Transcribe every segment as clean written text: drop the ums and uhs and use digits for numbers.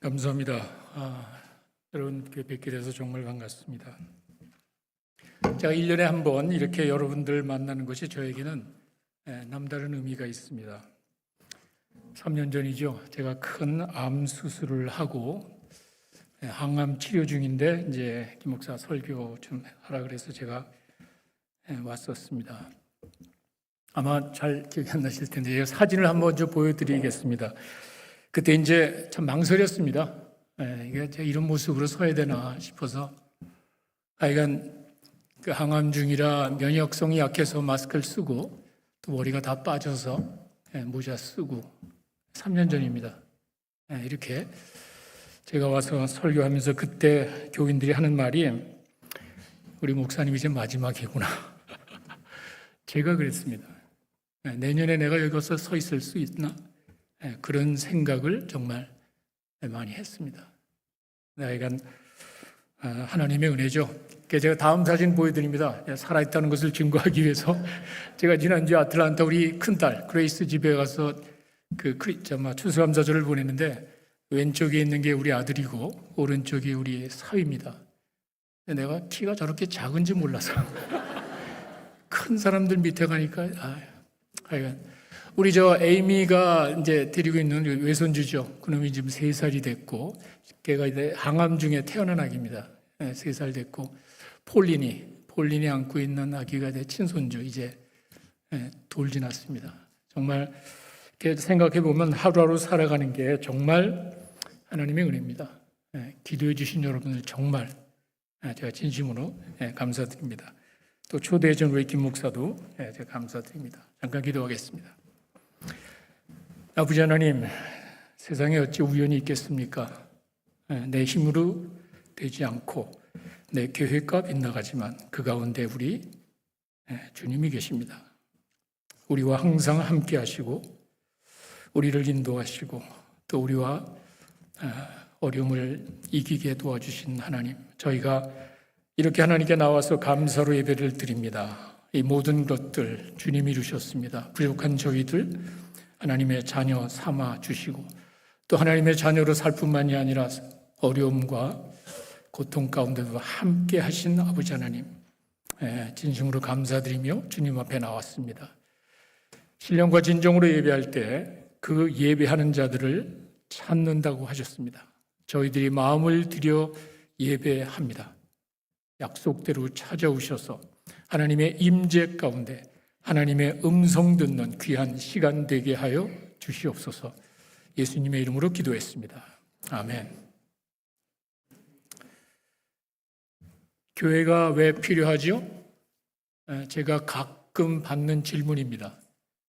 감사합니다. 여러분 뵙게 돼서 정말 반갑습니다. 제가 1년에 한 번 이렇게 여러분들 만나는 것이 저에게는 남다른 의미가 있습니다. 3년 전이죠. 제가 큰 암 수술을 하고 항암 치료 중인데 이제 김 목사 설교 좀 하라 그래서 제가 왔었습니다. 아마 잘 기억이 안 나실 텐데 제가 사진을 한번 좀 보여드리겠습니다. 그때 이제 참 망설였습니다. 이게 제가 이런 모습으로 서야 되나 싶어서 하여간 그 항암 중이라 면역성이 약해서 마스크를 쓰고 또 머리가 다 빠져서 모자 쓰고 3년 전입니다. 이렇게 제가 와서 설교하면서 그때 교인들이 하는 말이 우리 목사님 이제 마지막이구나. 제가 그랬습니다. 내년에 내가 여기서 서 있을 수 있나? 그런 생각을 정말 많이 했습니다. 하여간 하나님의 은혜죠. 제가 다음 사진 보여드립니다. 살아있다는 것을 증거하기 위해서 제가 지난주 아틀란타 우리 큰딸 그레이스 집에 가서 그 추수감사절을 보냈는데 왼쪽에 있는 게 우리 아들이고 오른쪽이 우리 사위입니다. 내가 키가 저렇게 작은지 몰라서 큰 사람들 밑에 가니까 하여간 우리 에이미가 이제 데리고 있는 외손주죠. 그놈이 지금 3살이 됐고, 걔가 이제 항암 중에 태어난 아기입니다. 3살 됐고, 폴린이 안고 있는 아기가 내 친손주, 이제 돌 지났습니다. 정말 이렇게 생각해 보면 하루하루 살아가는 게 정말 하나님의 은혜입니다. 기도해 주신 여러분들 정말 제가 진심으로 감사드립니다. 또 초대해 준 우리 김 목사도 제가 감사드립니다. 잠깐 기도하겠습니다. 아버지 하나님, 세상에 어찌 우연이 있겠습니까? 내 힘으로 되지 않고 내 계획과 빗나가지만 그 가운데 우리 주님이 계십니다. 우리와 항상 함께 하시고 우리를 인도하시고 또 우리와 어려움을 이기게 도와주신 하나님, 저희가 이렇게 하나님께 나와서 감사로 예배를 드립니다. 이 모든 것들 주님이 주셨습니다. 부족한 저희들 하나님의 자녀 삼아 주시고 또 하나님의 자녀로 살 뿐만이 아니라 어려움과 고통 가운데도 함께 하신 아버지 하나님, 진심으로 감사드리며 주님 앞에 나왔습니다. 신령과 진정으로 예배할 때 그 예배하는 자들을 찾는다고 하셨습니다. 저희들이 마음을 들여 예배합니다. 약속대로 찾아오셔서 하나님의 임재 가운데 하나님의 음성 듣는 귀한 시간 되게 하여 주시옵소서. 예수님의 이름으로 기도했습니다. 아멘. 교회가 왜 필요하죠? 제가 가끔 받는 질문입니다.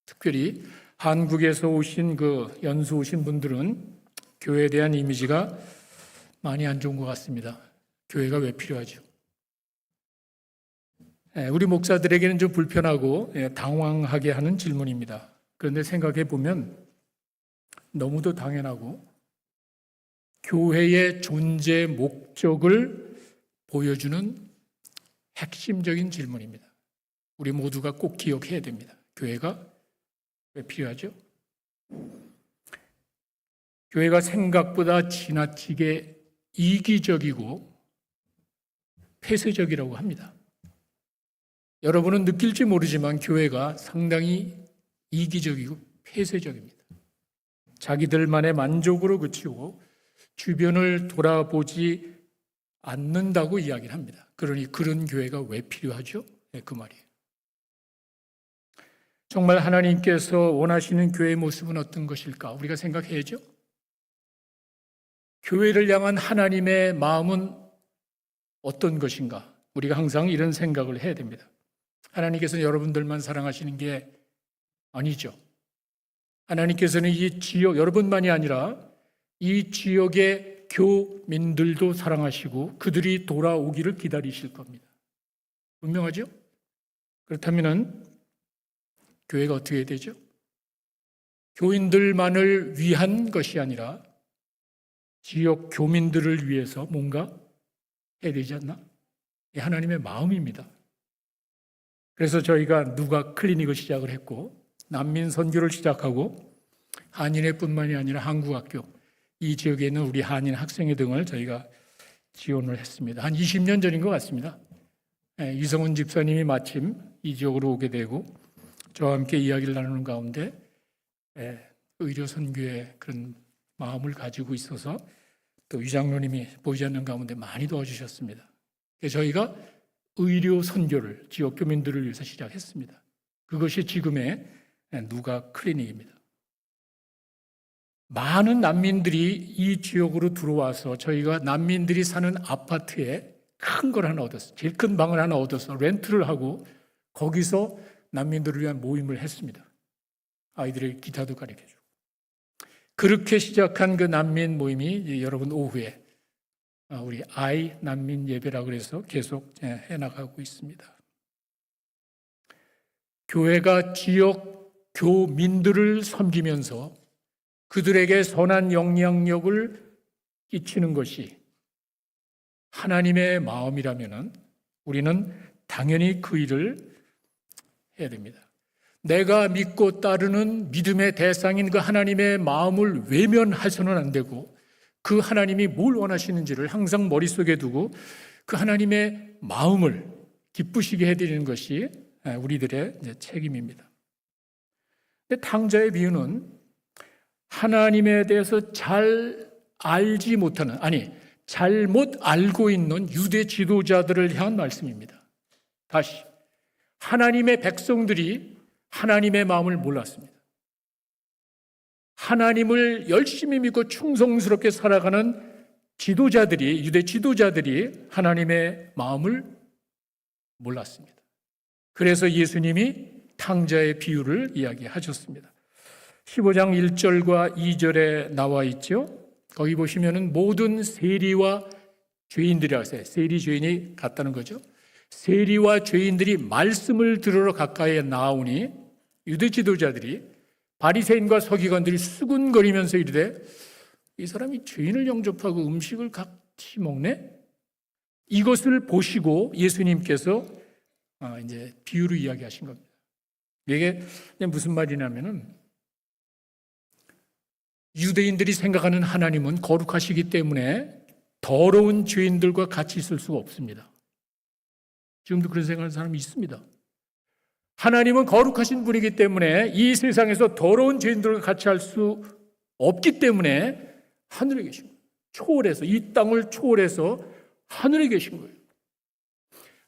특별히 한국에서 오신 연수 오신 분들은 교회에 대한 이미지가 많이 안 좋은 것 같습니다. 교회가 왜 필요하죠? 우리 목사들에게는 좀 불편하고 당황하게 하는 질문입니다. 그런데 생각해 보면 너무도 당연하고 교회의 존재 목적을 보여주는 핵심적인 질문입니다. 우리 모두가 꼭 기억해야 됩니다. 교회가 왜 필요하죠? 교회가 생각보다 지나치게 이기적이고 폐쇄적이라고 합니다. 여러분은 느낄지 모르지만 교회가 상당히 이기적이고 폐쇄적입니다. 자기들만의 만족으로 그치고 주변을 돌아보지 않는다고 이야기를 합니다. 그러니 그런 교회가 왜 필요하죠? 그 말이에요. 정말 하나님께서 원하시는 교회의 모습은 어떤 것일까? 우리가 생각해야죠. 교회를 향한 하나님의 마음은 어떤 것인가? 우리가 항상 이런 생각을 해야 됩니다. 하나님께서는 여러분들만 사랑하시는 게 아니죠. 하나님께서는 이 지역, 여러분만이 아니라 이 지역의 교민들도 사랑하시고 그들이 돌아오기를 기다리실 겁니다. 분명하죠? 그렇다면 교회가 어떻게 해야 되죠? 교인들만을 위한 것이 아니라 지역 교민들을 위해서 뭔가 해야 되지 않나? 하나님의 마음입니다. 그래서 저희가 누가 클리닉을 시작을 했고 난민 선교를 시작하고 한인회뿐만이 아니라 한국학교 이 지역에 있는 우리 한인 학생회 등을 저희가 지원을 했습니다. 한 20년 전인 것 같습니다. 이성훈 집사님이 마침 이 지역으로 오게 되고 저와 함께 이야기를 나누는 가운데 의료 선교의 그런 마음을 가지고 있어서 또 유장로님이 보이지 않는 가운데 많이 도와주셨습니다. 그래서 저희가 의료 선교를 지역 교민들을 위해서 시작했습니다. 그것이 지금의 누가 클리닉입니다. 많은 난민들이 이 지역으로 들어와서 저희가 난민들이 사는 아파트에 큰 걸 하나 얻었어요. 제일 큰 방을 하나 얻어서 렌트를 하고 거기서 난민들을 위한 모임을 했습니다. 아이들에게 기타도 가르쳐주고. 그렇게 시작한 그 난민 모임이 여러분 오후에 우리 아이 난민 예배라고 해서 계속 해나가고 있습니다. 교회가 지역 교민들을 섬기면서 그들에게 선한 영향력을 끼치는 것이 하나님의 마음이라면 우리는 당연히 그 일을 해야 됩니다. 내가 믿고 따르는 믿음의 대상인 그 하나님의 마음을 외면해서는 안 되고 그 하나님이 뭘 원하시는지를 항상 머릿속에 두고 그 하나님의 마음을 기쁘시게 해드리는 것이 우리들의 책임입니다. 근데 탕자의 비유는 하나님에 대해서 잘 알지 못하는, 잘못 알고 있는 유대 지도자들을 향한 말씀입니다. 다시, 하나님의 백성들이 하나님의 마음을 몰랐습니다. 하나님을 열심히 믿고 충성스럽게 살아가는 지도자들이, 유대 지도자들이 하나님의 마음을 몰랐습니다. 그래서 예수님이 탕자의 비유를 이야기하셨습니다. 15장 1절과 2절에 나와 있죠. 거기 보시면은 모든 세리와 죄인들이라고 했어요. 세리 죄인이 같다는 거죠. 세리와 죄인들이 말씀을 들으러 가까이에 나오니 유대 지도자들이 바리새인과 서기관들이 수군거리면서 이르되 이 사람이 죄인을 영접하고 음식을 같이 먹네? 이것을 보시고 예수님께서 이제 비유로 이야기하신 겁니다. 이게 무슨 말이냐면은 유대인들이 생각하는 하나님은 거룩하시기 때문에 더러운 죄인들과 같이 있을 수가 없습니다. 지금도 그런 생각하는 사람이 있습니다. 하나님은 거룩하신 분이기 때문에 이 세상에서 더러운 죄인들과 같이 할 수 없기 때문에 하늘에 계신 거예요. 초월해서, 이 땅을 초월해서 하늘에 계신 거예요.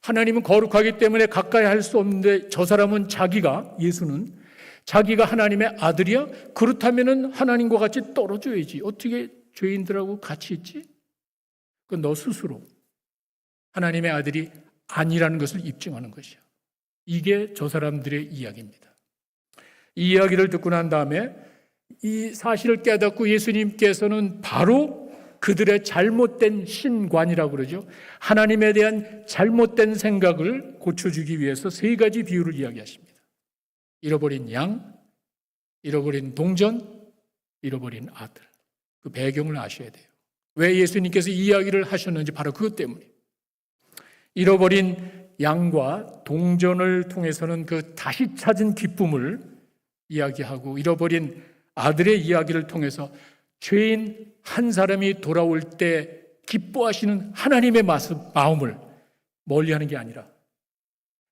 하나님은 거룩하기 때문에 가까이 할 수 없는데 저 사람은 예수는 자기가 하나님의 아들이야? 그렇다면 하나님과 같이 떨어져야지. 어떻게 죄인들하고 같이 있지? 그건 너 스스로 하나님의 아들이 아니라는 것을 입증하는 것이야. 이게 저 사람들의 이야기입니다. 이 이야기를 듣고 난 다음에 이 사실을 깨닫고 예수님께서는 바로 그들의 잘못된 신관이라고 그러죠. 하나님에 대한 잘못된 생각을 고쳐주기 위해서 세 가지 비유를 이야기하십니다. 잃어버린 양, 잃어버린 동전, 잃어버린 아들. 그 배경을 아셔야 돼요. 왜 예수님께서 이 이야기를 하셨는지 바로 그것 때문에. 잃어버린 양과 동전을 통해서는 그 다시 찾은 기쁨을 이야기하고 잃어버린 아들의 이야기를 통해서 죄인 한 사람이 돌아올 때 기뻐하시는 하나님의 마음을 멀리하는 게 아니라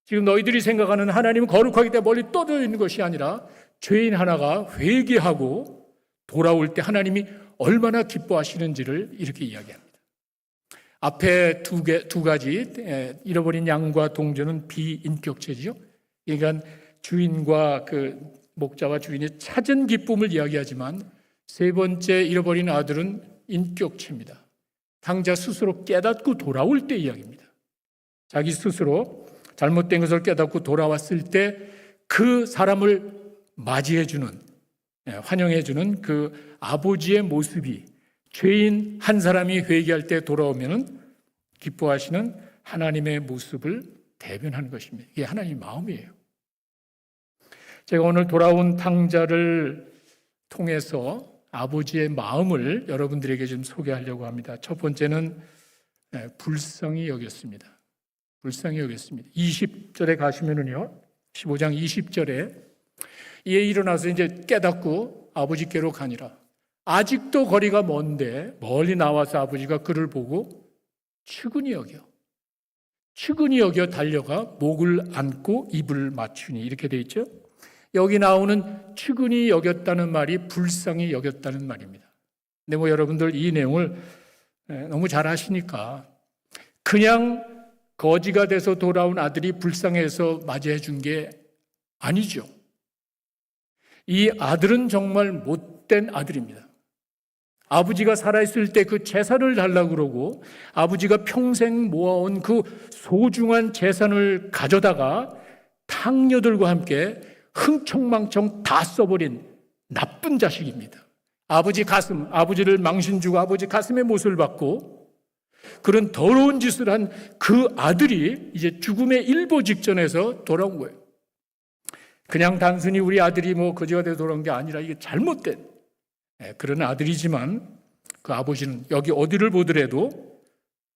지금 너희들이 생각하는 하나님은 거룩하기 때문에 멀리 떠들어 있는 것이 아니라 죄인 하나가 회개하고 돌아올 때 하나님이 얼마나 기뻐하시는지를 이렇게 이야기합니다. 앞에 두 가지 잃어버린 양과 동전은 비인격체죠. 그러니까 주인과 그 목자와 주인이 찾은 기쁨을 이야기하지만 세 번째 잃어버린 아들은 인격체입니다. 탕자 스스로 깨닫고 돌아올 때 이야기입니다. 자기 스스로 잘못된 것을 깨닫고 돌아왔을 때 그 사람을 맞이해주는, 환영해주는 그 아버지의 모습이 죄인 한 사람이 회개할 때 돌아오면 기뻐하시는 하나님의 모습을 대변하는 것입니다. 이게 하나님의 마음이에요. 제가 오늘 돌아온 탕자를 통해서 아버지의 마음을 여러분들에게 좀 소개하려고 합니다. 첫 번째는 불쌍히 여겼습니다. 불쌍히 여겼습니다. 20절에 가시면은요, 15장 20절에 이에 일어나서 이제 깨닫고 아버지께로 가니라. 아직도 거리가 먼데 멀리 나와서 아버지가 그를 보고 측은히 여겨 달려가 목을 안고 입을 맞추니, 이렇게 돼 있죠. 여기 나오는 측은히 여겼다는 말이 불쌍히 여겼다는 말입니다. 근데 뭐 여러분들 이 내용을 너무 잘 아시니까 그냥 거지가 돼서 돌아온 아들이 불쌍해서 맞이해 준 게 아니죠. 이 아들은 정말 못된 아들입니다. 아버지가 살아있을 때 그 재산을 달라고 그러고 아버지가 평생 모아온 그 소중한 재산을 가져다가 탕녀들과 함께 흥청망청 다 써버린 나쁜 자식입니다. 아버지를 망신 주고 아버지 가슴에 못을 박고 그런 더러운 짓을 한 그 아들이 이제 죽음의 일보 직전에서 돌아온 거예요. 그냥 단순히 우리 아들이 뭐 거지가 돼서 돌아온 게 아니라 이게 잘못된 그런 아들이지만 그 아버지는 여기 어디를 보더라도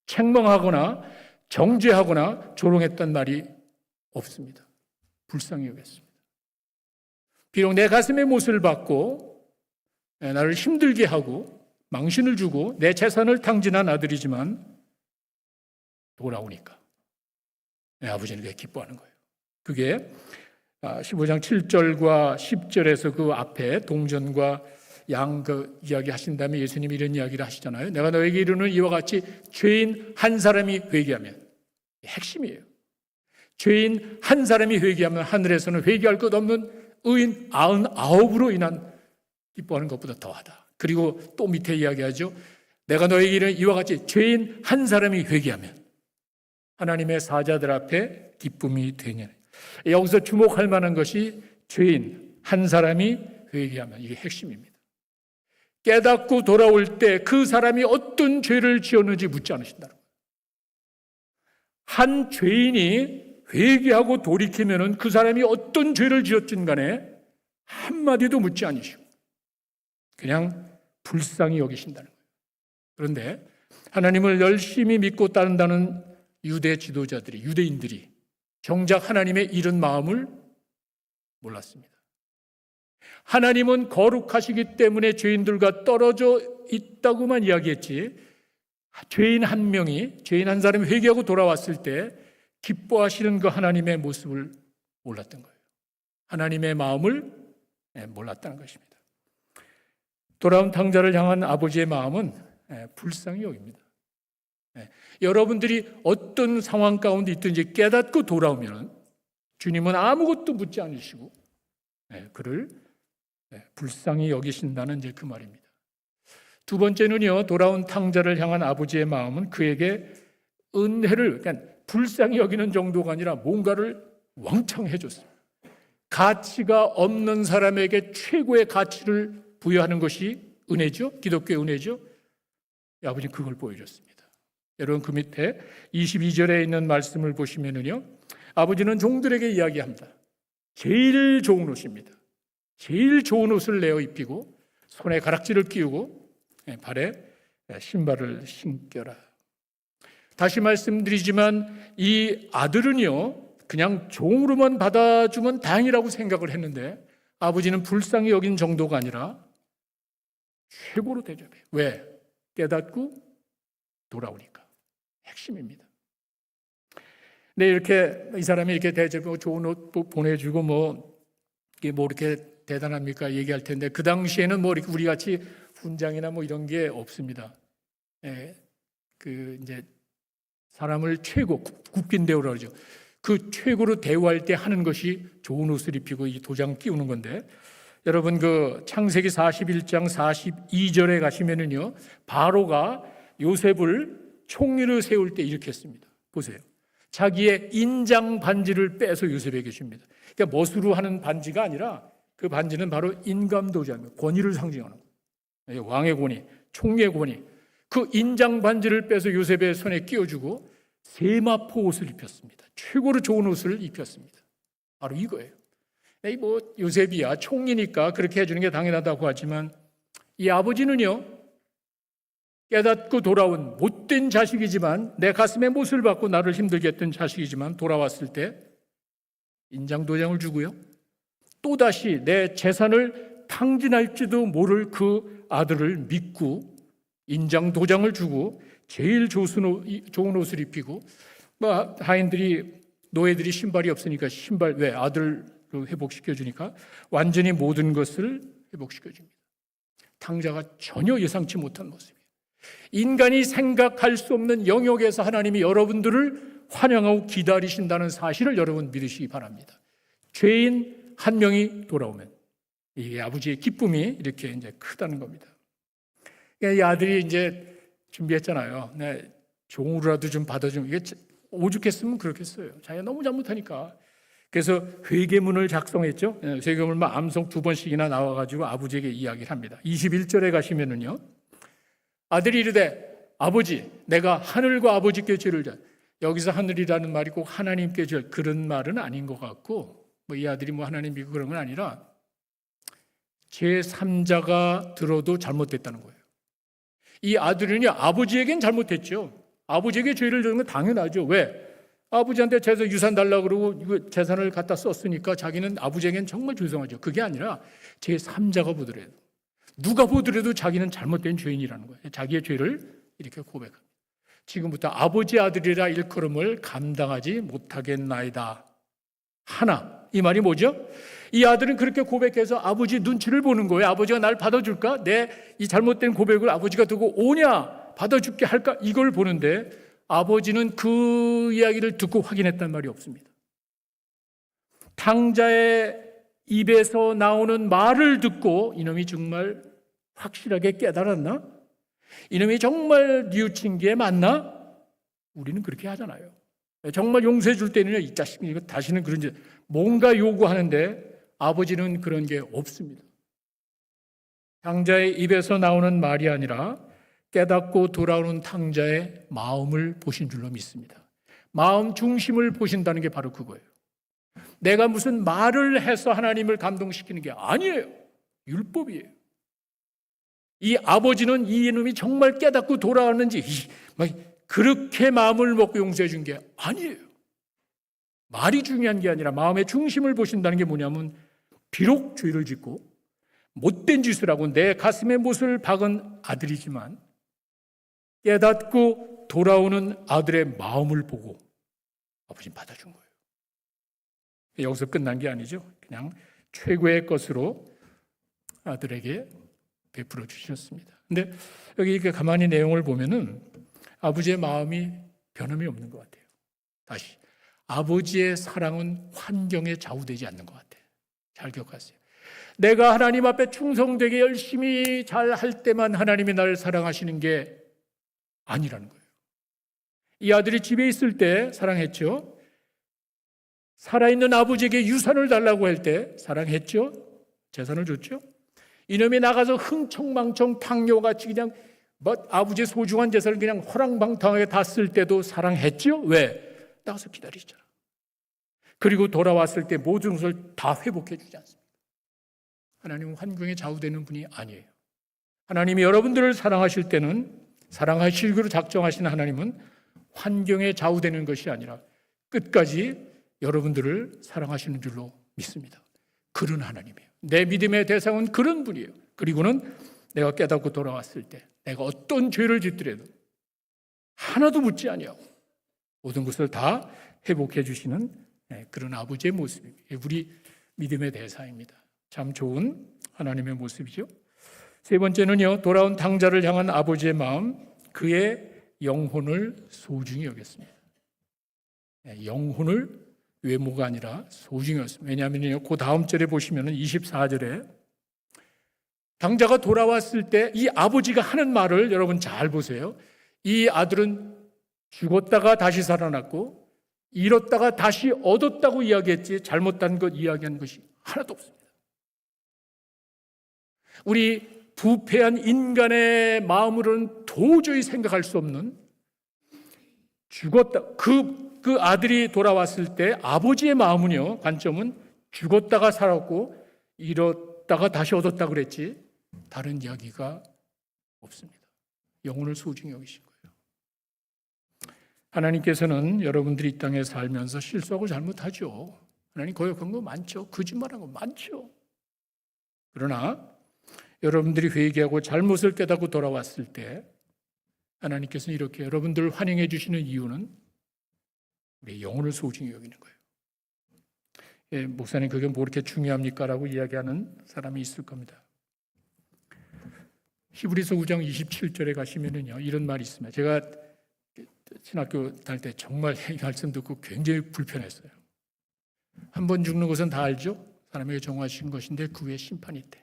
책망하거나 정죄하거나 조롱했단 말이 없습니다. 불쌍히 여겼습니다. 비록 내 가슴에 못을 박고 나를 힘들게 하고 망신을 주고 내 재산을 탕진한 아들이지만 돌아오니까 내 아버지는 왜 기뻐하는 거예요? 그게 15장 7절과 10절에서 그 앞에 동전과 양 그 이야기 하신 다음에 예수님이 이런 이야기를 하시잖아요. 내가 너에게 이르는 이와 같이 죄인 한 사람이 회개하면, 핵심이에요. 죄인 한 사람이 회개하면 하늘에서는 회개할 것 없는 의인 99으로 인한 기뻐하는 것보다 더하다. 그리고 또 밑에 이야기하죠. 내가 너에게 이르는 이와 같이 죄인 한 사람이 회개하면 하나님의 사자들 앞에 기쁨이 되냐. 여기서 주목할 만한 것이 죄인 한 사람이 회개하면, 이게 핵심입니다. 깨닫고 돌아올 때 그 사람이 어떤 죄를 지었는지 묻지 않으신다는 거예요. 한 죄인이 회개하고 돌이키면은 그 사람이 어떤 죄를 지었든 간에 한마디도 묻지 않으시고 그냥 불쌍히 여기신다는 거예요. 그런데 하나님을 열심히 믿고 따른다는 유대 지도자들이, 유대인들이 정작 하나님의 이런 마음을 몰랐습니다. 하나님은 거룩하시기 때문에 죄인들과 떨어져 있다고만 이야기했지, 죄인 한 명이, 죄인 한 사람이 회개하고 돌아왔을 때 기뻐하시는 그 하나님의 모습을 몰랐던 거예요. 하나님의 마음을 몰랐다는 것입니다. 돌아온 탕자를 향한 아버지의 마음은 불쌍히 여깁니다. 여러분들이 어떤 상황 가운데 있든지 깨닫고 돌아오면 주님은 아무것도 묻지 않으시고 그를 불쌍히 여기신다는 이제 그 말입니다. 두 번째는요, 돌아온 탕자를 향한 아버지의 마음은 그에게 은혜를, 그러니까 불쌍히 여기는 정도가 아니라 뭔가를 왕창 해줬습니다. 가치가 없는 사람에게 최고의 가치를 부여하는 것이 은혜죠. 기독교의 은혜죠. 아버지는 그걸 보여줬습니다. 여러분 그 밑에 22절에 있는 말씀을 보시면은요, 아버지는 종들에게 이야기합니다. 제일 좋은 옷입니다. 제일 좋은 옷을 내어 입히고 손에 가락지를 끼우고 발에 신발을 신겨라. 다시 말씀드리지만 이 아들은요, 그냥 종으로만 받아주면 다행이라고 생각을 했는데 아버지는 불쌍히 여긴 정도가 아니라 최고로 대접해요. 왜? 깨닫고 돌아오니까. 핵심입니다. 네, 이렇게 이 사람이 이렇게 대접하고 좋은 옷 보내주고 이게 이렇게 대단합니까? 얘기할 텐데 그 당시에는 이렇게 우리 같이 훈장이나 이런 게 없습니다. 이제 사람을 최고 국빈 대우라고 그러죠. 그 최고로 대우할 때 하는 것이 좋은 옷을 입히고 이 도장 끼우는 건데, 여러분 그 창세기 41장 42절에 가시면은요, 바로가 요셉을 총리로 세울 때 이렇게 했습니다. 보세요. 자기의 인장 반지를 빼서 요셉에게 줍니다. 그러니까 멋으로 하는 반지가 아니라 그 반지는 바로 인감도자입니다. 권위를 상징하는 거예요. 왕의 권위, 총리의 권위. 그 인장 반지를 빼서 요셉의 손에 끼워주고 세마포 옷을 입혔습니다. 최고로 좋은 옷을 입혔습니다. 바로 이거예요. 요셉이야 총리니까 그렇게 해주는 게 당연하다고 하지만 이 아버지는요, 깨닫고 돌아온 못된 자식이지만 내 가슴에 못을 박고 나를 힘들게 했던 자식이지만 돌아왔을 때 인장 도장을 주고요, 또다시 내 재산을 탕진할지도 모를 그 아들을 믿고 인장 도장을 주고 제일 좋은 옷을 입히고, 하인들이, 노예들이 신발이 없으니까 신발, 왜? 아들로 회복시켜 주니까 완전히 모든 것을 회복시켜 줍니다. 탕자가 전혀 예상치 못한 모습이에요. 인간이 생각할 수 없는 영역에서 하나님이 여러분들을 환영하고 기다리신다는 사실을 여러분 믿으시기 바랍니다. 죄인 한 명이 돌아오면 이게 아버지의 기쁨이 이렇게 이제 크다는 겁니다. 이 아들이 이제 준비했잖아요. 네, 종으로라도 좀 받아주면, 이게 오죽했으면 그렇겠어요. 자기가 너무 잘못하니까. 그래서 회개문을 작성했죠. 회개문만 암송 2번씩이나 나와가지고 아버지에게 이야기를 합니다. 21절에 가시면은요, 아들이 이르되 아버지, 내가 하늘과 아버지께 죄를 졌. 여기서 하늘이라는 말이 꼭 하나님께 죄, 그런 말은 아닌 것 같고, 이 아들이 하나님 믿고 그런 건 아니라 제3자가 들어도 잘못됐다는 거예요. 이 아들은요, 아버지에겐 잘못했죠. 아버지에게 죄를 지은 건 당연하죠. 왜? 아버지한테 유산 달라고 그러고 재산을 갖다 썼으니까 자기는 아버지에겐 정말 죄송하죠. 그게 아니라 제3자가 보더라도, 누가 보더라도 자기는 잘못된 죄인이라는 거예요. 자기의 죄를 이렇게 고백합니다. 지금부터 아버지 아들이라 일컬음을 감당하지 못하겠나이다. 하나, 이 말이 뭐죠? 이 아들은 그렇게 고백해서 아버지 눈치를 보는 거예요. 아버지가 날 받아줄까? 내 이 잘못된 고백을 아버지가 두고 오냐? 받아줄게 할까? 이걸 보는데 아버지는 그 이야기를 듣고 확인했단 말이 없습니다. 탕자의 입에서 나오는 말을 듣고 이놈이 정말 확실하게 깨달았나? 이놈이 정말 뉘우친 게 맞나? 우리는 그렇게 하잖아요. 정말 용서해 줄 때는 이 자식 이거 다시는 그런 짓, 뭔가 요구하는데 아버지는 그런 게 없습니다. 탕자의 입에서 나오는 말이 아니라 깨닫고 돌아오는 탕자의 마음을 보신 줄로 믿습니다. 마음 중심을 보신다는 게 바로 그거예요. 내가 무슨 말을 해서 하나님을 감동시키는 게 아니에요. 율법이에요. 이 아버지는 이 이놈이 정말 깨닫고 돌아왔는지 그렇게 마음을 먹고 용서해 준 게 아니에요. 말이 중요한 게 아니라 마음의 중심을 보신다는 게 뭐냐면, 비록 죄를 짓고 못된 짓을 하고 내 가슴에 못을 박은 아들이지만 깨닫고 돌아오는 아들의 마음을 보고 아버지는 받아준 거예요. 여기서 끝난 게 아니죠. 그냥 최고의 것으로 아들에게 베풀어 주셨습니다. 근데 여기 이렇게 가만히 내용을 보면은 아버지의 마음이 변함이 없는 것 같아요. 다시, 아버지의 사랑은 환경에 좌우되지 않는 것 같아요. 잘 기억하세요. 내가 하나님 앞에 충성되게 열심히 잘 할 때만 하나님이 나를 사랑하시는 게 아니라는 거예요. 이 아들이 집에 있을 때 사랑했죠. 살아있는 아버지에게 유산을 달라고 할 때 사랑했죠. 재산을 줬죠. 이놈이 나가서 흥청망청 탕료같이 그냥 아버지의 소중한 재산을 그냥 허랑방탕하게 다 쓸 때도 사랑했죠. 왜? 나가서 기다리잖아. 그리고 돌아왔을 때 모든 것을 다 회복해 주지 않습니다. 하나님은 환경에 좌우되는 분이 아니에요. 하나님이 여러분들을 사랑하실 때는, 사랑하시기로 작정하신 하나님은 환경에 좌우되는 것이 아니라 끝까지 여러분들을 사랑하시는 줄로 믿습니다. 그런 하나님이에요. 내 믿음의 대상은 그런 분이에요. 그리고는 내가 깨닫고 돌아왔을 때 내가 어떤 죄를 짓더라도 하나도 묻지 아니하고 모든 것을 다 회복해 주시는 그런 아버지의 모습입니다. 우리 믿음의 대상입니다. 참 좋은 하나님의 모습이죠. 세 번째는요, 돌아온 탕자를 향한 아버지의 마음, 그의 영혼을 소중히 여겼습니다. 영혼을 외모가 아니라 소중히 여겼습니다. 왜냐하면요, 그 다음 절에 보시면은 24절에 탕자가 돌아왔을 때 이 아버지가 하는 말을 여러분 잘 보세요. 이 아들은 죽었다가 다시 살아났고 잃었다가 다시 얻었다고 이야기했지 잘못된 것 이야기한 것이 하나도 없습니다. 우리 부패한 인간의 마음으로는 도저히 생각할 수 없는, 죽었다, 그 아들이 돌아왔을 때 아버지의 마음은요, 관점은 죽었다가 살았고 잃었다가 다시 얻었다 그랬지 다른 이야기가 없습니다. 영혼을 소중히 여기신 거예요. 하나님께서는 여러분들이 이 땅에 살면서 실수하고 잘못하죠. 하나님 거역한 거 많죠. 거짓말한 거 많죠. 그러나 여러분들이 회개하고 잘못을 깨닫고 돌아왔을 때 하나님께서는 이렇게 여러분들을 환영해 주시는 이유는 우리의 영혼을 소중히 여기는 거예요. 예, 목사님 그게 뭐 이렇게 중요합니까? 라고 이야기하는 사람이 있을 겁니다. 히브리서 9장 27절에 가시면은요 이런 말이 있습니다. 제가 신학교 다닐 때 정말 이 말씀 듣고 굉장히 불편했어요. 한 번 죽는 것은 다 알죠? 사람에게 정하신 것인데 그 후에 심판이 있대.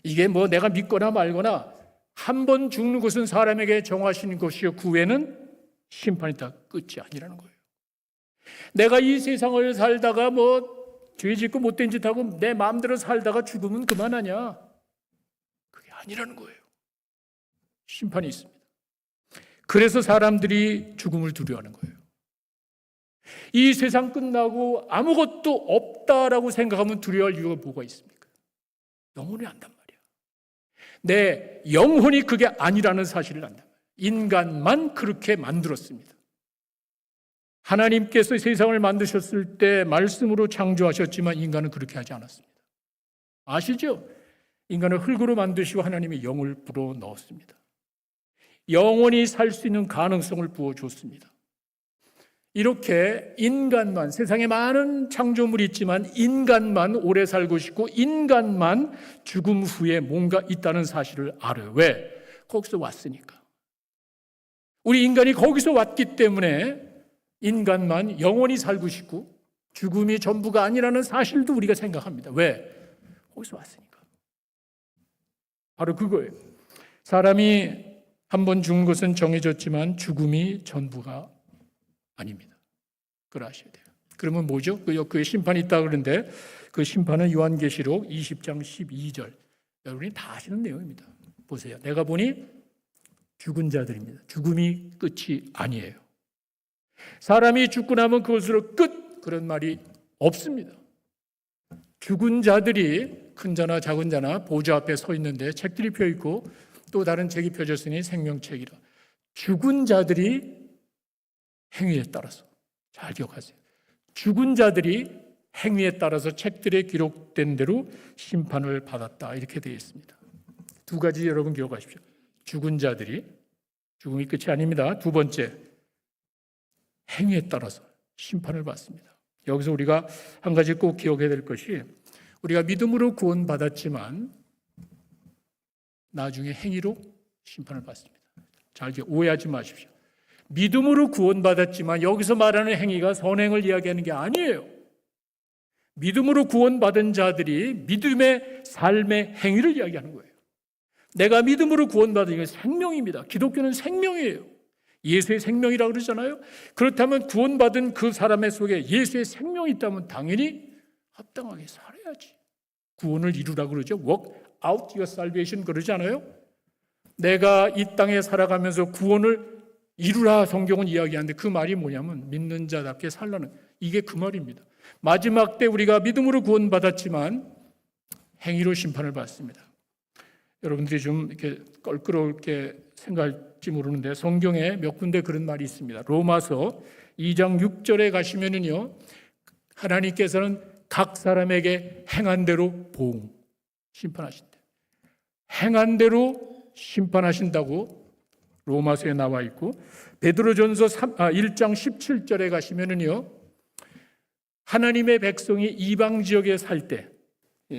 이게 뭐 내가 믿거나 말거나 한 번 죽는 것은 사람에게 정하신 것이요 그 후에는 심판이 다 끝이 아니라는 거예요. 내가 이 세상을 살다가 뭐 죄 짓고 못된 짓 하고 내 마음대로 살다가 죽으면 그만하냐? 그게 아니라는 거예요. 심판이 있습니다. 그래서 사람들이 죽음을 두려워하는 거예요. 이 세상 끝나고 아무것도 없다라고 생각하면 두려워할 이유가 뭐가 있습니까? 영혼이 안단 말이야. 내 영혼이 그게 아니라는 사실을 안단 말이야. 인간만 그렇게 만들었습니다. 하나님께서 세상을 만드셨을 때 말씀으로 창조하셨지만 인간은 그렇게 하지 않았습니다. 아시죠? 인간을 흙으로 만드시고 하나님의 영을 불어 넣었습니다. 영원히 살 수 있는 가능성을 부어줬습니다. 이렇게 인간만, 세상에 많은 창조물이 있지만 인간만 오래 살고 싶고 인간만 죽음 후에 뭔가 있다는 사실을 알아요. 왜? 거기서 왔으니까. 우리 인간이 거기서 왔기 때문에 인간만 영원히 살고 싶고 죽음이 전부가 아니라는 사실도 우리가 생각합니다. 왜? 거기서 왔으니까. 바로 그거예요. 사람이 한 번 죽은 것은 정해졌지만 죽음이 전부가 아닙니다. 그걸 아셔야 돼요. 그러면 뭐죠? 그의 심판이 있다 그러는데 그 심판은 요한계시록 20장 12절. 여러분이 다 아시는 내용입니다. 보세요. 내가 보니 죽은 자들입니다. 죽음이 끝이 아니에요. 사람이 죽고 나면 그것으로 끝! 그런 말이 없습니다. 죽은 자들이 큰 자나 작은 자나 보좌 앞에 서 있는데 책들이 펴 있고 또 다른 책이 펴졌으니 생명책이라. 죽은 자들이 행위에 따라서 잘 기억하세요. 죽은 자들이 행위에 따라서 책들에 기록된 대로 심판을 받았다 이렇게 되어 있습니다. 두 가지 여러분 기억하십시오. 죽은 자들이 죽음이 끝이 아닙니다. 두 번째, 행위에 따라서 심판을 받습니다. 여기서 우리가 한 가지 꼭 기억해야 될 것이 우리가 믿음으로 구원받았지만 나중에 행위로 심판을 받습니다. 잘 오해하지 마십시오. 믿음으로 구원받았지만 여기서 말하는 행위가 선행을 이야기하는 게 아니에요. 믿음으로 구원받은 자들이 믿음의 삶의 행위를 이야기하는 거예요. 내가 믿음으로 구원받은 게 생명입니다. 기독교는 생명이에요. 예수의 생명이라고 그러잖아요. 그렇다면 구원받은 그 사람의 속에 예수의 생명이 있다면 당연히 합당하게 살아야지. 구원을 이루라고 그러죠. Work out your salvation 그러지 않아요? 내가 이 땅에 살아가면서 구원을 이루라 성경은 이야기하는데 그 말이 뭐냐면 믿는 자답게 살라는 이게 그 말입니다. 마지막 때 우리가 믿음으로 구원받았지만 행위로 심판을 받습니다. 여러분들이 좀 이렇게 껄끄럽게 생각할지 모르는데 성경에 몇 군데 그런 말이 있습니다. 로마서 2장 6절에 가시면은요, 하나님께서는 각 사람에게 행한 대로 보응, 심판하신대. 행한 대로 심판하신다고 로마서에 나와 있고, 베드로전서 1장 17절에 가시면은요, 하나님의 백성이 이방 지역에 살 때,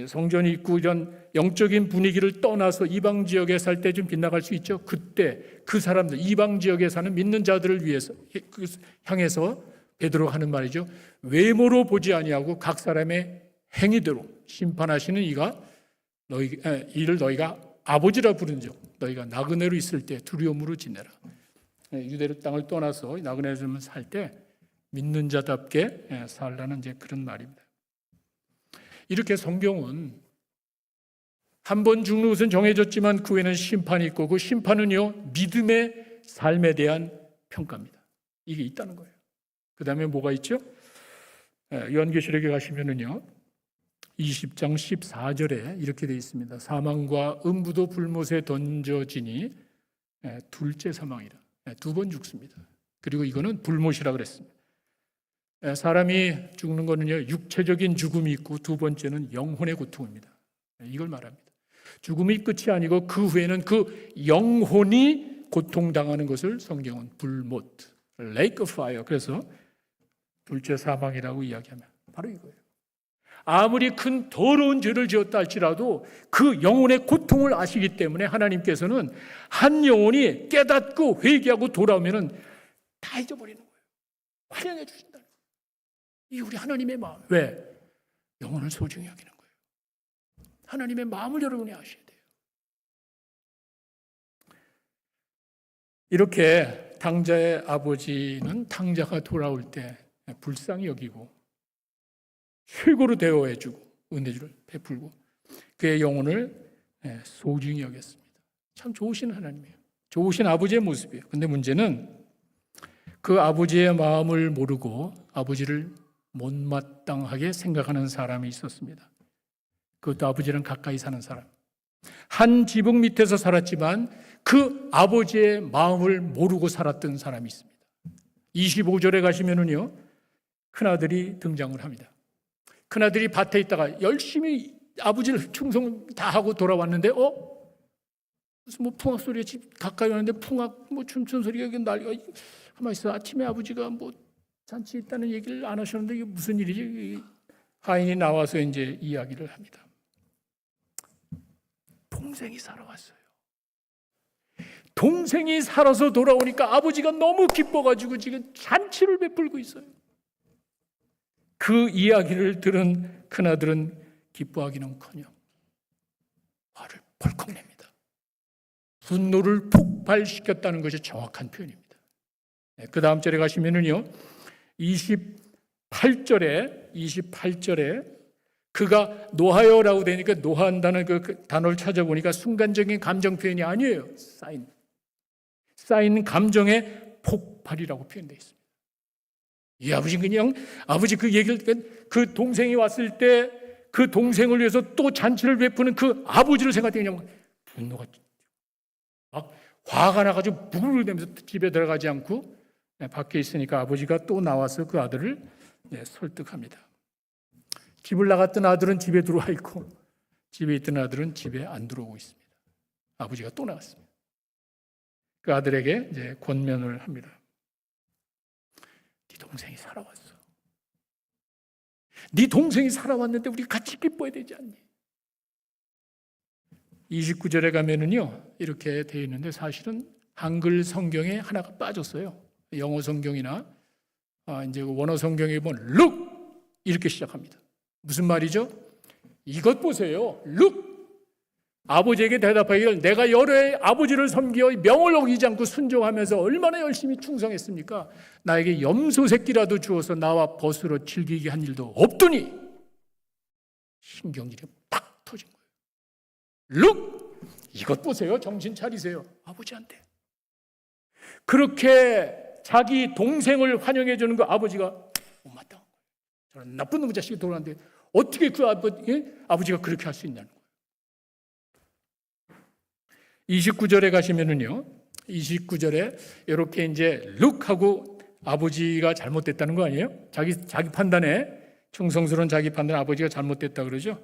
성전이 있고 이런 영적인 분위기를 떠나서 이방 지역에 살 때 좀 빗나갈 수 있죠. 그때 그 사람들, 이방 지역에 사는 믿는 자들을 위해서 향해서 베드로가 하는 말이죠. 외모로 보지 아니하고 각 사람의 행위대로 심판하시는 이가 이를 너희가 아버지라 부른즉 너희가 나그네로 있을 때 두려움으로 지내라. 유대 땅을 떠나서 나그네로 살 때 믿는 자답게 살라는 이제 그런 말입니다. 이렇게 성경은 한 번 죽는 것은 정해졌지만 그 후에는 심판이 있고 그 심판은요 믿음의 삶에 대한 평가입니다. 이게 있다는 거예요. 그 다음에 뭐가 있죠? 요한계시록에 가시면은요 20장 14절에 이렇게 되어 있습니다. 사망과 음부도 불못에 던져지니 둘째 사망이라. 두 번 죽습니다. 그리고 이거는 불못이라 그랬습니다. 사람이 죽는 거는요, 육체적인 죽음이 있고 두 번째는 영혼의 고통입니다. 이걸 말합니다. 죽음이 끝이 아니고 그 후에는 그 영혼이 고통당하는 것을 성경은 불못, lake of fire, 그래서 둘째 사망이라고 이야기하면 바로 이거예요. 아무리 큰 더러운 죄를 지었다 할지라도 그 영혼의 고통을 아시기 때문에 하나님께서는 한 영혼이 깨닫고 회개하고 돌아오면 다 잊어버리는 거예요. 환영해 주신다는 거예요. 이 우리 하나님의 마음. 왜? 영혼을 소중히 여기는 거예요. 하나님의 마음을 여러분이 아셔야 돼요. 이렇게 탕자의 아버지는 탕자가 돌아올 때 불쌍히 여기고 최고로 대우해주고 은혜를 베풀고 그의 영혼을 소중히 여겼습니다. 참 좋으신 하나님이에요. 좋으신 아버지의 모습이에요. 근데 문제는 그 아버지의 마음을 모르고 아버지를 못마땅하게 생각하는 사람이 있었습니다. 그것도 아버지랑 가까이 사는 사람. 한 지붕 밑에서 살았지만 그 아버지의 마음을 모르고 살았던 사람이 있습니다. 25절에 가시면은요, 큰아들이 등장을 합니다. 큰아들이 밭에 있다가 열심히 아버지를 충성 다 하고 돌아왔는데, 무슨 뭐 풍악 소리가 집 가까이 오는데 풍악 뭐 춤춘 소리가 난리가. 가만히 있어. 아침에 아버지가 뭐 잔치 있다는 얘기를 안 하셨는데 이게 무슨 일이지? 하인이 나와서 이제 이야기를 합니다. 동생이 살아왔어요. 동생이 살아서 돌아오니까 아버지가 너무 기뻐가지고 지금 잔치를 베풀고 있어요. 그 이야기를 들은 큰아들은 기뻐하기는커녕 화를 벌컥 냅니다. 분노를 폭발시켰다는 것이 정확한 표현입니다. 그 다음 절에 가시면은요, 28절에 그가 노하여라고 되니까 노한다는 그 단어를 찾아보니까 순간적인 감정 표현이 아니에요. 쌓인 감정의 폭발이라고 표현되어 있습니다. 이 아버지는 그냥 아버지 그 얘기를 그 동생이 왔을 때 그 동생을 위해서 또 잔치를 베푸는 그 아버지를 생각해 그냥 분노가 막 화가 나가지고 부르르 대면서 집에 들어가지 않고 밖에 있으니까 아버지가 또 나와서 그 아들을 설득합니다. 집을 나갔던 아들은 집에 들어와 있고 집에 있던 아들은 집에 안 들어오고 있습니다. 아버지가 또 나갔습니다. 그 아들에게 이제 권면을 합니다. 네 동생이 살아왔어. 네 동생이 살아왔는데 우리 같이 기뻐해야 되지 않니? 29절에 가면은요, 이렇게 되어 있는데 사실은 한글 성경에 하나가 빠졌어요. 영어 성경이나 이제 원어 성경에 보면 look 이렇게 시작합니다. 무슨 말이죠? 이것 보세요. look. 아버지에게 대답하기를 내가 여러 해 아버지를 섬겨 명을 어기지 않고 순종하면서 얼마나 열심히 충성했습니까? 나에게 염소 새끼라도 주어서 나와 벗으로 즐기게 한 일도 없더니 신경질이 팍 터진 거예요. look. 이것 보세요. 정신 차리세요. 아버지한테. 그렇게 자기 동생을 환영해 주는 거 아버지가 못마땅한 거예요. 저는 나쁜 놈의 자식이 돌아왔는데 어떻게 그 아버지가 그렇게 할 수 있냐는 거예요. 29절에 가시면은요, 29절에 이렇게 이제 룩하고 아버지가 잘못됐다는 거 아니에요? 자기 판단에 충성스러운 자기 판단에 아버지가 잘못됐다 그러죠.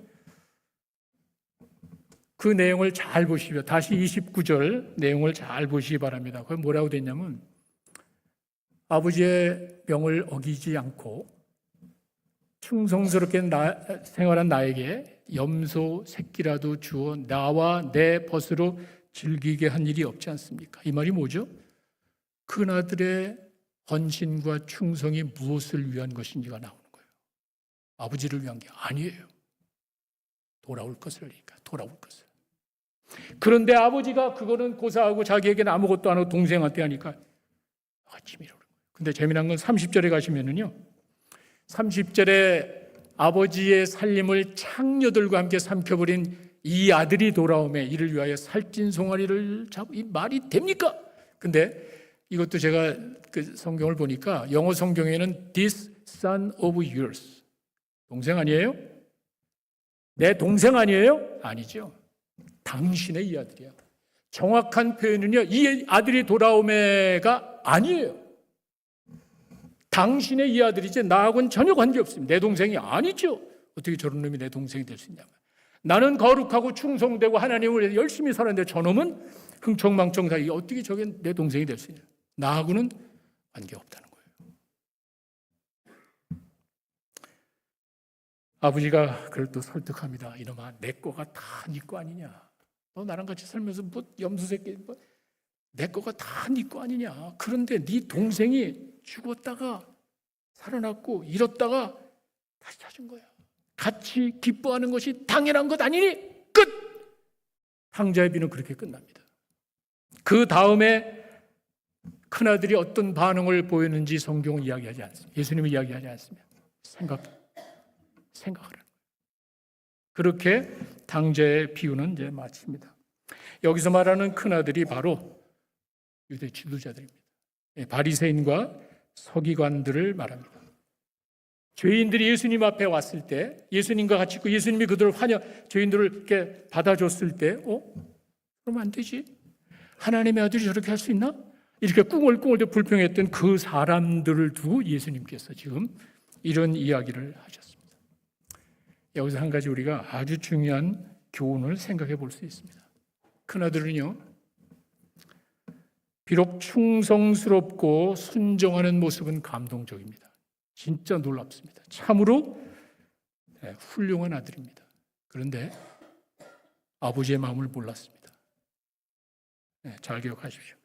그 내용을 잘 보시고요. 다시 29절 내용을 잘 보시기 바랍니다. 그게 뭐라고 됐냐면 아버지의 명을 어기지 않고 충성스럽게 생활한 나에게 염소 새끼라도 주어 나와 내 벗으로 즐기게 한 일이 없지 않습니까? 이 말이 뭐죠? 큰아들의 헌신과 충성이 무엇을 위한 것인지가 나오는 거예요. 아버지를 위한 게 아니에요. 돌아올 것을니까 돌아올 것을. 그런데 아버지가 그거는 고사하고 자기에게는 아무것도 안 하고 동생한테 하니까 아침이라고 그래요. 근데 재미난 건 30절에 가시면은요, 30절에 아버지의 살림을 창녀들과 함께 삼켜버린 이 아들이 돌아오매 이를 위하여 살찐 송아리를 잡고, 이 말이 됩니까? 근데 이것도 제가 그 성경을 보니까 영어 성경에는 this son of yours, 동생 아니에요? 내 동생 아니에요? 아니죠. 당신의 이 아들이야. 정확한 표현은요, 이 아들이 돌아오매가 아니에요. 당신의 이 아들이지 나하고는 전혀 관계없습니다. 내 동생이 아니죠. 어떻게 저런 놈이 내 동생이 될 수 있냐. 나는 거룩하고 충성되고 하나님을 위해서 열심히 살았는데 저놈은 흥청망청 사이 어떻게 저게 내 동생이 될 수 있냐. 나하고는 관계없다는 거예요. 아버지가 그를 또 설득합니다. 이놈아, 내 거가 다 네 거 아니냐. 너 나랑 같이 살면서 뭐 염소 새끼 내 거가 다 네 거 아니냐. 그런데 네 동생이 죽었다가 살아났고 잃었다가 다시 찾은 거야. 같이 기뻐하는 것이 당연한 것 아니니? 끝! 탕자의 비는 그렇게 끝납니다. 그 다음에 큰아들이 어떤 반응을 보였는지 성경은 이야기하지 않습니다. 예수님은 이야기하지 않습니다. 생각을 하는. 그렇게 탕자의 비유는 이제 마칩니다. 여기서 말하는 큰아들이 바로 유대 지도자들입니다. 바리새인과 서기관들을 말합니다. 죄인들이 예수님 앞에 왔을 때 예수님과 같이 있고 예수님이 그들을 죄인들을 이렇게 받아줬을 때 그러면 안 되지. 하나님의 아들이 저렇게 할 수 있나? 이렇게 꿍얼꿍얼 불평했던 그 사람들을 두고 예수님께서 지금 이런 이야기를 하셨습니다. 여기서 한 가지 우리가 아주 중요한 교훈을 생각해 볼 수 있습니다. 큰아들은요, 비록 충성스럽고 순종하는 모습은 감동적입니다. 진짜 놀랍습니다. 참으로 훌륭한 아들입니다. 그런데 아버지의 마음을 몰랐습니다. 잘 기억하십시오.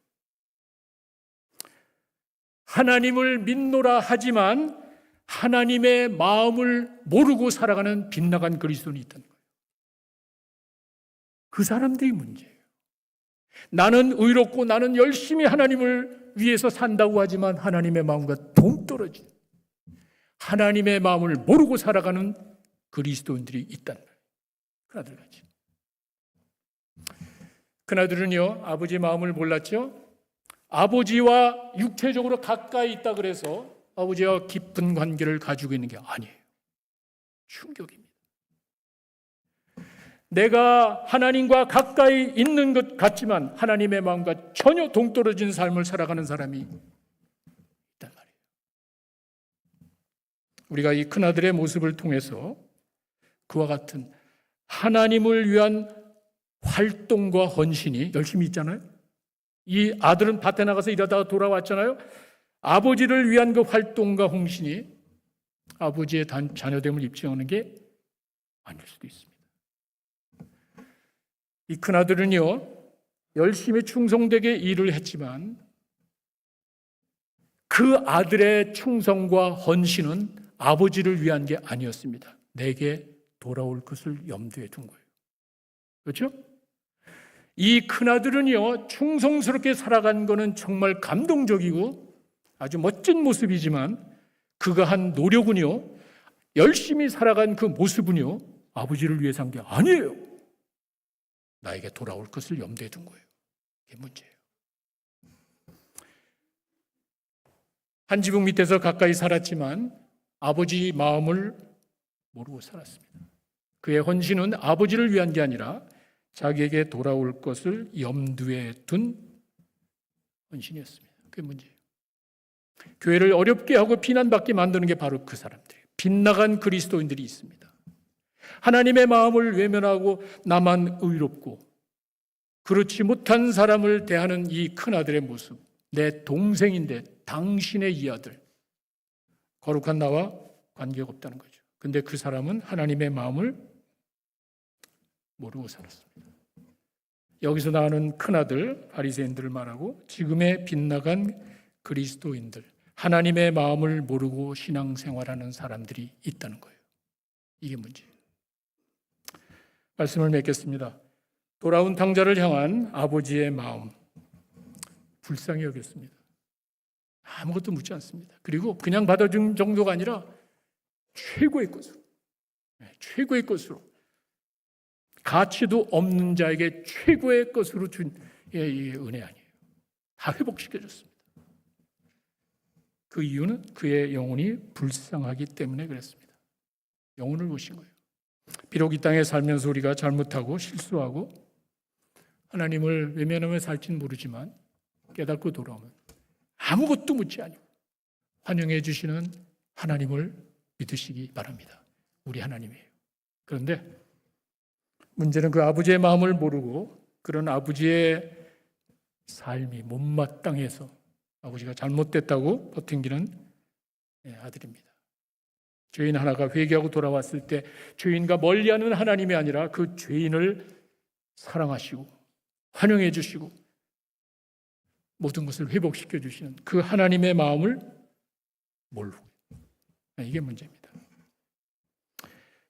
하나님을 믿노라 하지만 하나님의 마음을 모르고 살아가는 빗나간 그리스도인이 있다는 거예요. 그 사람들이 문제예요. 나는 의롭고 나는 열심히 하나님을 위해서 산다고 하지만 하나님의 마음과 동떨어진 하나님의 마음을 모르고 살아가는 그리스도인들이 있다는 거예요. 큰아들같이. 큰아들은요, 아버지 마음을 몰랐죠. 아버지와 육체적으로 가까이 있다 그래서 아버지와 깊은 관계를 가지고 있는 게 아니에요. 충격입니다. 내가 하나님과 가까이 있는 것 같지만 하나님의 마음과 전혀 동떨어진 삶을 살아가는 사람이 있단 말이에요. 우리가 이 큰아들의 모습을 통해서 그와 같은 하나님을 위한 활동과 헌신이 열심히 있잖아요. 이 아들은 밭에 나가서 일하다가 돌아왔잖아요. 아버지를 위한 그 활동과 헌신이 아버지의 자녀됨을 입증하는 게 아닐 수도 있습니다. 이 큰아들은요, 열심히 충성되게 일을 했지만 그 아들의 충성과 헌신은 아버지를 위한 게 아니었습니다. 내게 돌아올 것을 염두에 둔 거예요. 그렇죠? 이 큰아들은요, 충성스럽게 살아간 거는 정말 감동적이고 아주 멋진 모습이지만 그가 한 노력은요, 열심히 살아간 그 모습은요, 아버지를 위해서 한 게 아니에요. 나에게 돌아올 것을 염두에 둔 거예요. 이게 문제예요. 한 지붕 밑에서 가까이 살았지만 아버지 마음을 모르고 살았습니다. 그의 헌신은 아버지를 위한 게 아니라 자기에게 돌아올 것을 염두에 둔 헌신이었습니다. 그게 문제예요. 교회를 어렵게 하고 비난받게 만드는 게 바로 그 사람들이에요. 빗나간 그리스도인들이 있습니다. 하나님의 마음을 외면하고 나만 의롭고 그렇지 못한 사람을 대하는 이 큰아들의 모습, 내 동생인데 당신의 이 아들, 거룩한 나와 관계가 없다는 거죠. 근데 그 사람은 하나님의 마음을 모르고 살았습니다. 여기서 나오는 큰아들, 바리새인들을 말하고 지금의 빗나간 그리스도인들, 하나님의 마음을 모르고 신앙생활하는 사람들이 있다는 거예요. 이게 문제예요. 말씀을 맺겠습니다. 돌아온 탕자를 향한 아버지의 마음, 불쌍히 여겼습니다. 아무것도 묻지 않습니다. 그리고 그냥 받아준 정도가 아니라 최고의 것으로 가치도 없는 자에게 최고의 것으로 준 이 은혜 아니에요. 다 회복시켜줬습니다. 그 이유는 그의 영혼이 불쌍하기 때문에 그랬습니다. 영혼을 보신 거예요. 비록 이 땅에 살면서 우리가 잘못하고 실수하고 하나님을 외면하며 살지는 모르지만 깨닫고 돌아오면 아무것도 묻지 아니고 환영해 주시는 하나님을 믿으시기 바랍니다. 우리 하나님이에요. 그런데 문제는 그 아버지의 마음을 모르고 그런 아버지의 삶이 못마땅해서 아버지가 잘못됐다고 버팅기는 아들입니다. 죄인 하나가 회개하고 돌아왔을 때 죄인과 멀리하는 하나님이 아니라 그 죄인을 사랑하시고 환영해 주시고 모든 것을 회복시켜 주시는 그 하나님의 마음을 모르고, 이게 문제입니다.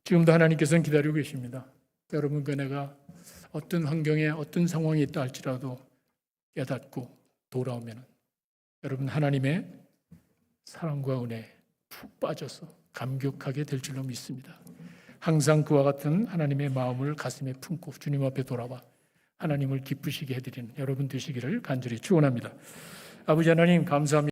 지금도 하나님께서는 기다리고 계십니다. 여러분과 내가 어떤 환경에 어떤 상황이 있다 할지라도 깨닫고 돌아오면 여러분 하나님의 사랑과 은혜에 푹 빠져서 감격하게 될 줄로 믿습니다. 항상 그와 같은 하나님의 마음을 가슴에 품고 주님 앞에 돌아와 하나님을 기쁘시게 해드리는 여러분 되시기를 간절히 축원합니다. 아버지 하나님 감사합니다.